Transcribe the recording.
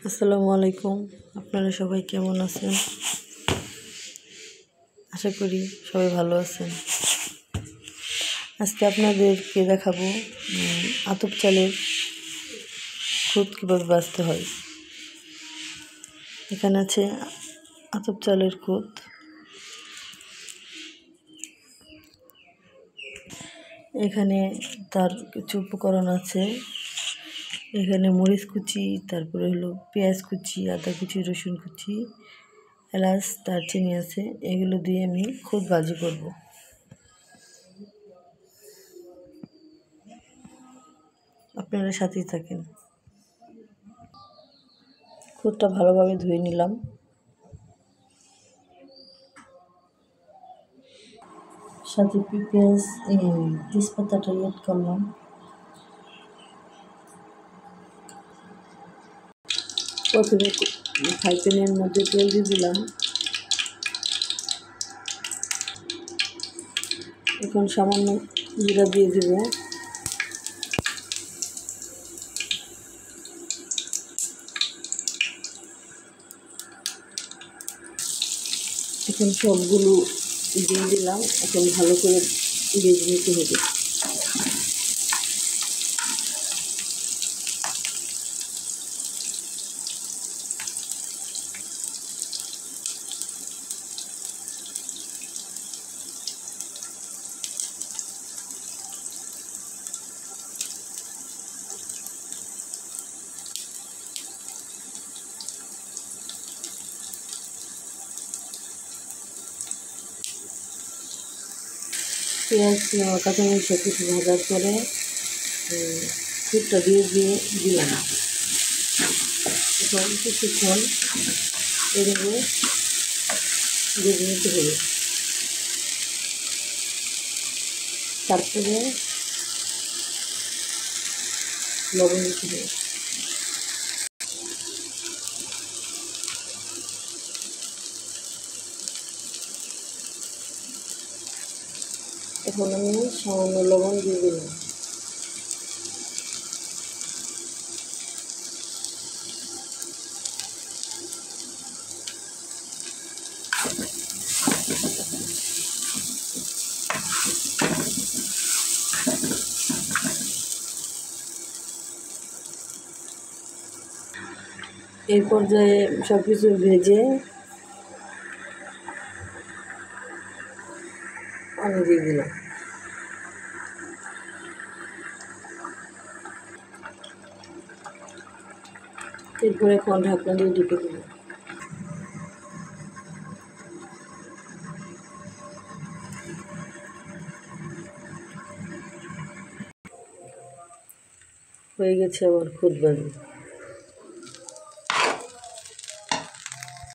আসসালামু আলাইকুম। আপনারা সবাই কেমন আছেন? আশা করি সবাই ভালো আছেন। আজকে আপনাদেরকে দেখাবো আতপ চালের খুদ কীভাবে বাছতে হয়। এখানে আছে আতপ চালের খুদ। এখানে তার কিছু উপকরণ আছে। এখানে মরিচ কুচি, তারপরে হলো পেঁয়াজ কুচি, আদা কুচি, রসুন কুচি, এলাচ, দারচিনি আছে। এগুলো দিয়ে আমি খুদ ভাজি করব। আপনারা সাথেই থাকেন। খুদটা ভালোভাবে ধুয়ে নিলাম। সাথে পেঁয়াজ তেজপাতাটা অ্যাড করলাম। প্রথমে ফ্রাই প্যানের মধ্যে তেল দিয়ে দিলাম। এখন সামান্য জিরা দিয়ে দেব। এখন সবগুলো দিয়ে দিলাম। এখন ভালো করে ভেজে নিতে হবে। পেঁয়াজ কাঁচামরিচ সব কিছু ভাজার পরে খুদটা দিয়ে দিলাম। এখন কিছুক্ষণ এভাবে ভেজে নিতে হবে। তারপরে লবণ দিতে হবে। এখন আমি সামান্য লবণ দিয়ে দিলাম। এই পর্যায়ে সব কিছু ভেজে পানি দিয়ে দিলাম। এরপরে এখন ঢাকনা দিয়ে ঢেকে দিলাম। হয়ে গেছে আমার খুদ ভাজি।